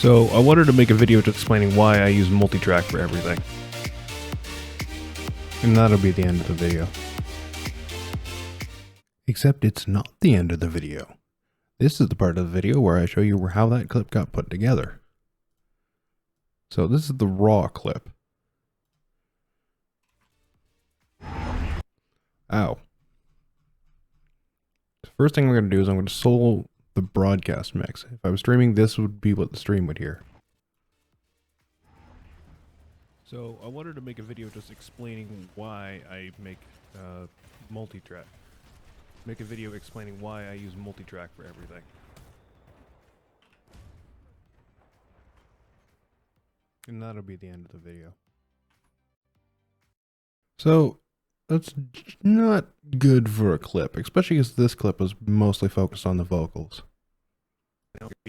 So I wanted to make a video just explaining why I use multi-track for everything. And that'll be the end of the video. Except it's not the end of the video. This is the part of the video where I show you how that clip got put together. So this is the raw clip. Ow. The first thing I'm going to do is I'm going to solo the broadcast mix. If I was streaming, this would be what the stream would hear. So I wanted to make a video just explaining why I make multi-track. Make a video explaining why I use multi-track for everything. And that'll be the end of the video. So that's not good for a clip, especially because this clip is mostly focused on the vocals.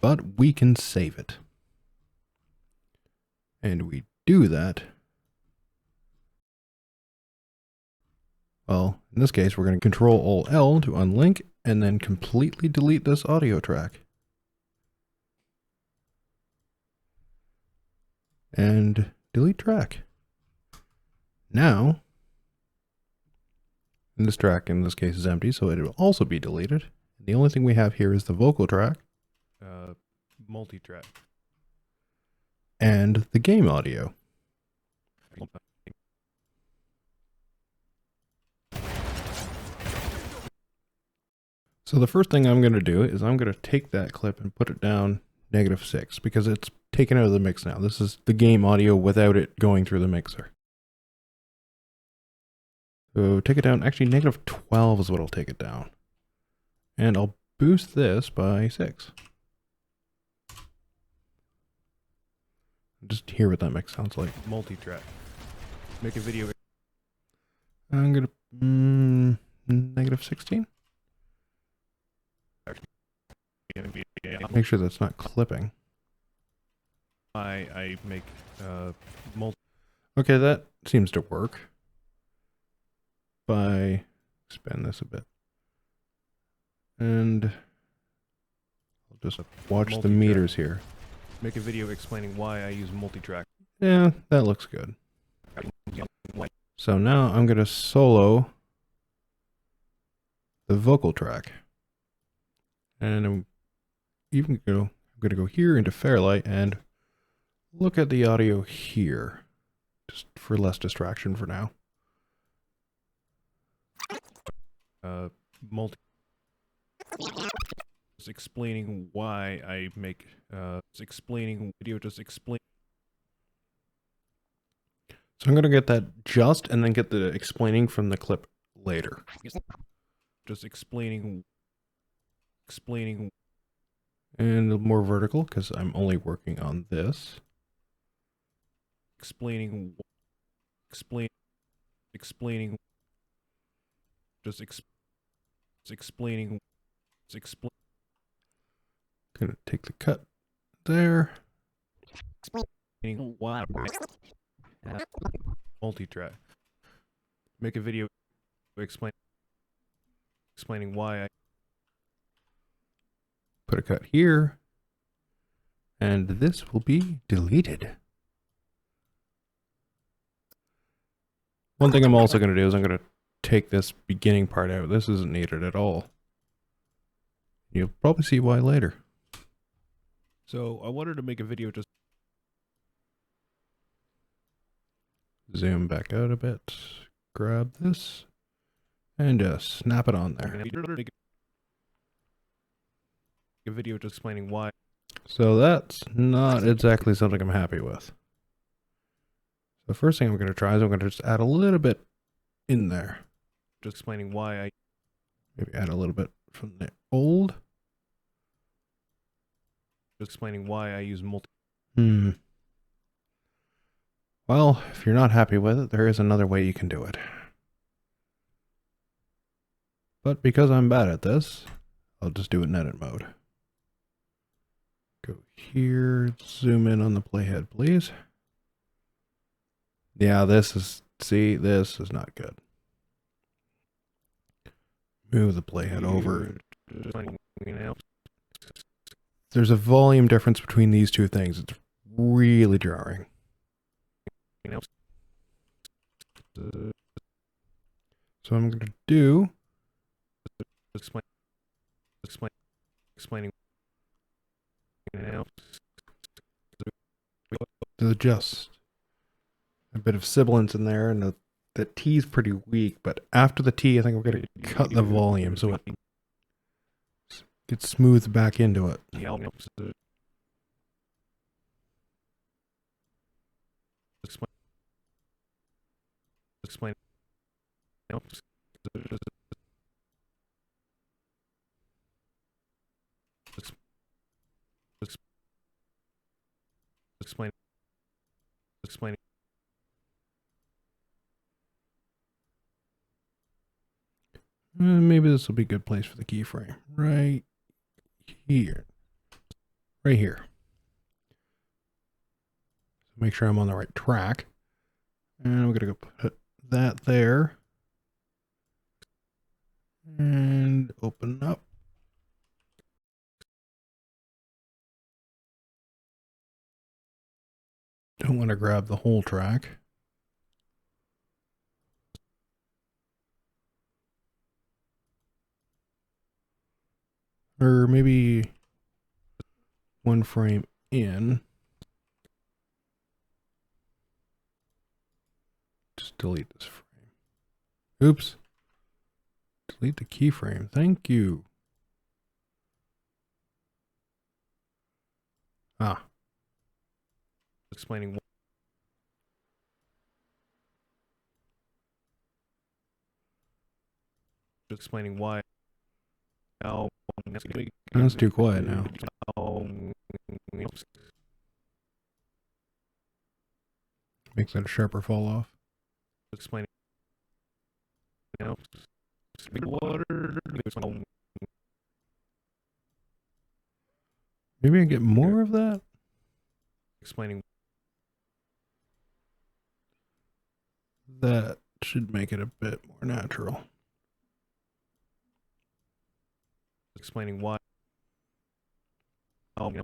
But we can save it. And we do that. Well, in this case, we're going to Control-Alt-L to unlink and then completely delete this audio track. And delete track. Now, this track in this case is empty, so it will also be deleted. The only thing we have here is the vocal track, multi-track, and the game audio. So the first thing I'm going to do is I'm going to take that clip and put it down -6 because it's taken out of the mix now. This is the game audio without it going through the mixer. So take it down, actually -12 is what I'll take it down. And I'll boost this by 6. Just hear what that mix sounds like. Multi-track. Make a video. I'm gonna -16. Make sure that's not clipping. I make multi. Okay, that seems to work. By expand this a bit, and I'll just watch the meters here. Make a video explaining why I use multi-track. Yeah, that looks good. So now I'm going to solo the vocal track. And I'm going to go here into Fairlight and look at the audio here, just for less distraction for now. Just explaining why I make explaining video, just explain. So I'm gonna get that just and then get the explaining from the clip later. Just explaining and more vertical because I'm only working on this. Explaining just explaining. Gonna take the cut there. Explaining why multi-track. Make a video explaining why I put a cut here, and this will be deleted. One thing I'm also going to do is I'm going to take this beginning part out. This isn't needed at all. You'll probably see why later. So I wanted to make a video just zoom back out a bit, grab this, and just snap it on there. Make a video just explaining why. So that's not exactly something I'm happy with. The first thing I'm going to try is I'm going to just add a little bit in there. Just explaining why I maybe add a little bit from the old. Just explaining why I use multi. Well, if you're not happy with it, there is another way you can do it. But because I'm bad at this, I'll just do it in edit mode. Go here, zoom in on the playhead, please. Yeah, this is not good. Move the playhead over. there's a volume difference between these two things. It's really jarring. So I'm going to do explaining there's just a bit of sibilance in there, and the T is pretty weak, but after the T, I think we're going to cut the volume so it gets smoothed back into it. Explaining. Maybe this will be a good place for the keyframe. Right here. Right here. Make sure I'm on the right track. And we're going to go put that there. And open up. Don't want to grab the whole track. Or maybe one frame in. Just delete this frame. Oops. Delete the keyframe. Thank you. Ah. Explaining why. Oh, that's too quiet now. Makes that a sharper fall off. Explaining. Maybe I get more of that. Explaining. That should make it a bit more natural. Explaining why. To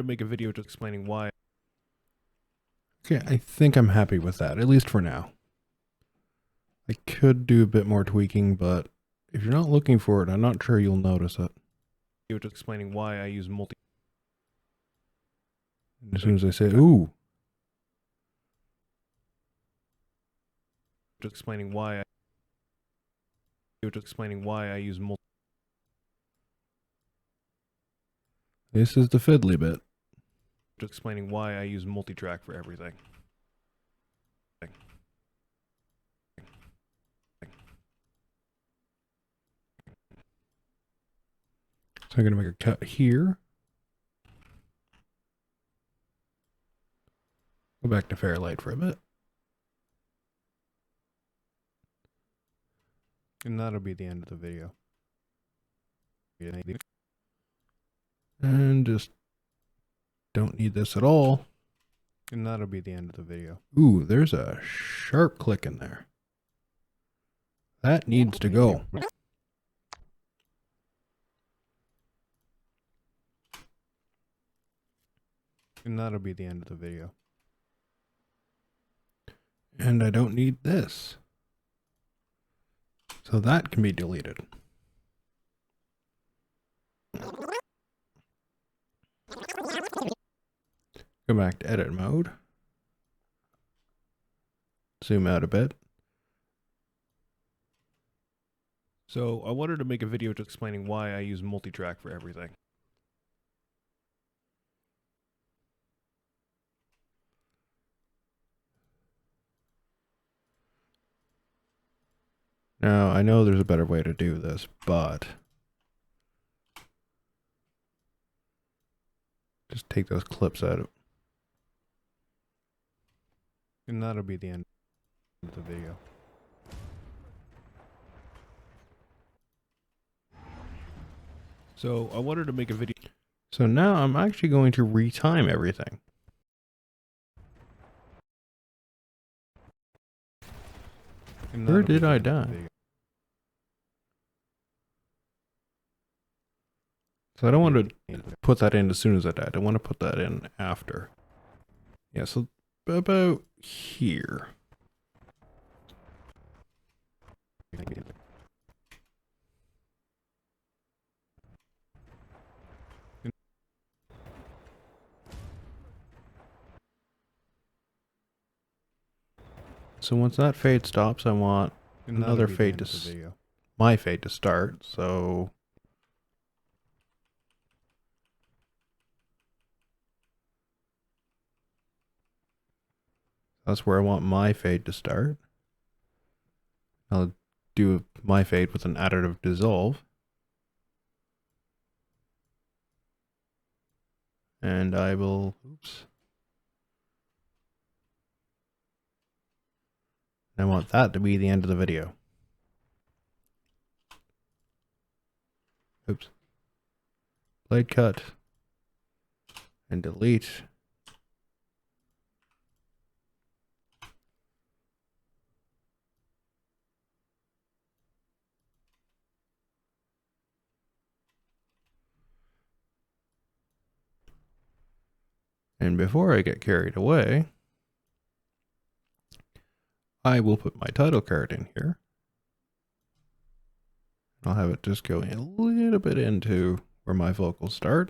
make a video just explaining why. Okay, I think I'm happy with that, at least for now. I could do a bit more tweaking, but if you're not looking for it, I'm not sure you'll notice it. Just explaining why I use multi. As soon as I say, ooh. Just explaining why I use multi. This is the fiddly bit. Just explaining why I use multi-track for everything. So I'm going to make a cut here. Go back to Fairlight for a bit. And that'll be the end of the video. And just don't need this at all. And that'll be the end of the video. Ooh, there's a sharp click in there. That needs to go. And that'll be the end of the video. And I don't need this. So that can be deleted. Go back to edit mode. Zoom out a bit. So I wanted to make a video just explaining why I use multi-track for everything. Now, I know there's a better way to do this, but just take those clips out of. And that'll be the end of the video. So I wanted to make a video. So now I'm actually going to retime everything. Where did I die? So I don't want to put that in as soon as I died. I want to put that in after. Yeah, so about here. So once that fade stops, I want another fade to my fade to start. So that's where I want my fade to start. I'll do my fade with an additive dissolve. And I will, oops. I want that to be the end of the video. Oops. Blade cut. And delete. And before I get carried away, I will put my title card in here. I'll have it just go a little bit into where my vocals start.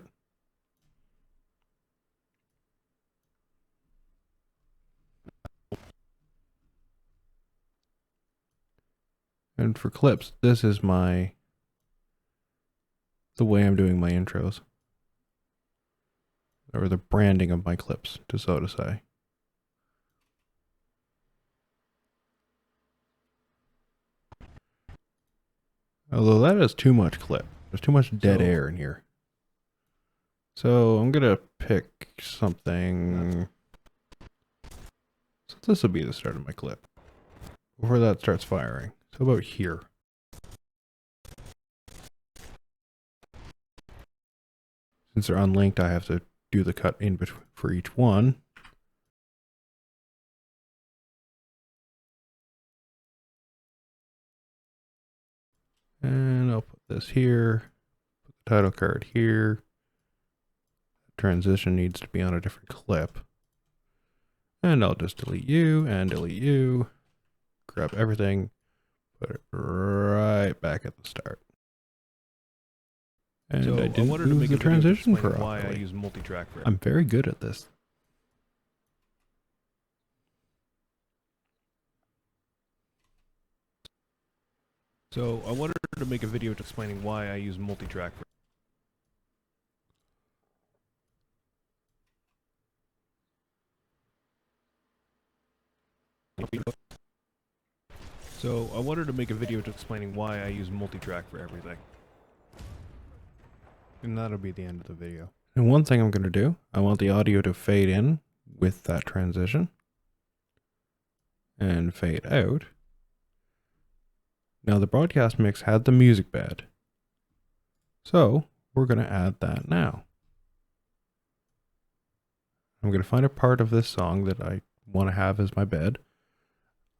And for clips, this is the way I'm doing my intros. Or the branding of my clips, so to say. Although that is too much clip. There's too much dead air in here. So I'm gonna pick something. So this will be the start of my clip. Before that starts firing. So about here. Since they're unlinked, I have to do the cut in between for each one. And I'll put this here. Put the title card here. Transition needs to be on a different clip. And I'll just delete you and delete you. Grab everything. Put it right back at the start. And so I didn't move the transition for why I use multi-track for it. I'm very good at this. So I wanted to make a video explaining why I use multi-track for So I wanted to make a video explaining why I use multi-track for everything. And that'll be the end of the video. And one thing I'm going to do, I want the audio to fade in with that transition. And fade out. Now the broadcast mix had the music bed. So we're going to add that now. I'm going to find a part of this song that I want to have as my bed.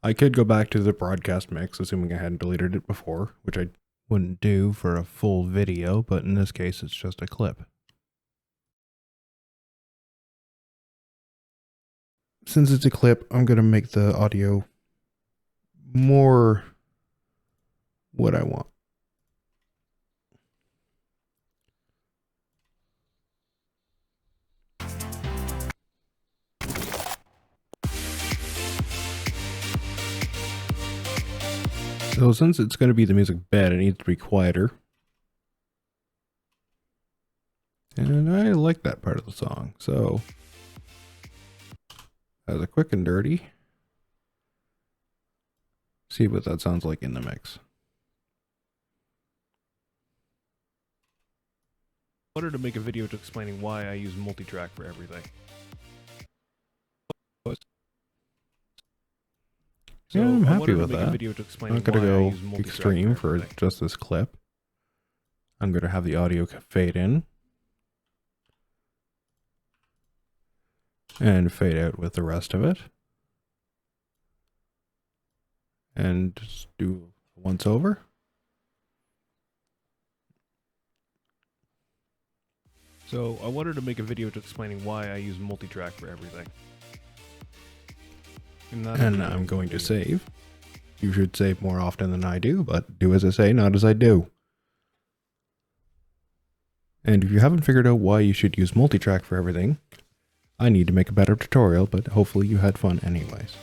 I could go back to the broadcast mix, assuming I hadn't deleted it before, which I wouldn't do for a full video, but in this case, it's just a clip. Since it's a clip, I'm going to make the audio more what I want. So since it's going to be the music bed, it needs to be quieter. And I like that part of the song. So as a quick and dirty, see what that sounds like in the mix. I wanted to make a video explaining why I use multi-track for everything. So yeah, I'm happy with that. I'm not going to go extreme for just this clip. I'm going to have the audio fade in. And fade out with the rest of it. And just do once over. So I wanted to make a video just explaining why I use multi-track for everything. And I'm going to save. You should save more often than I do, but do as I say, not as I do. And if you haven't figured out why you should use multi-track for everything, I need to make a better tutorial, but hopefully you had fun anyways.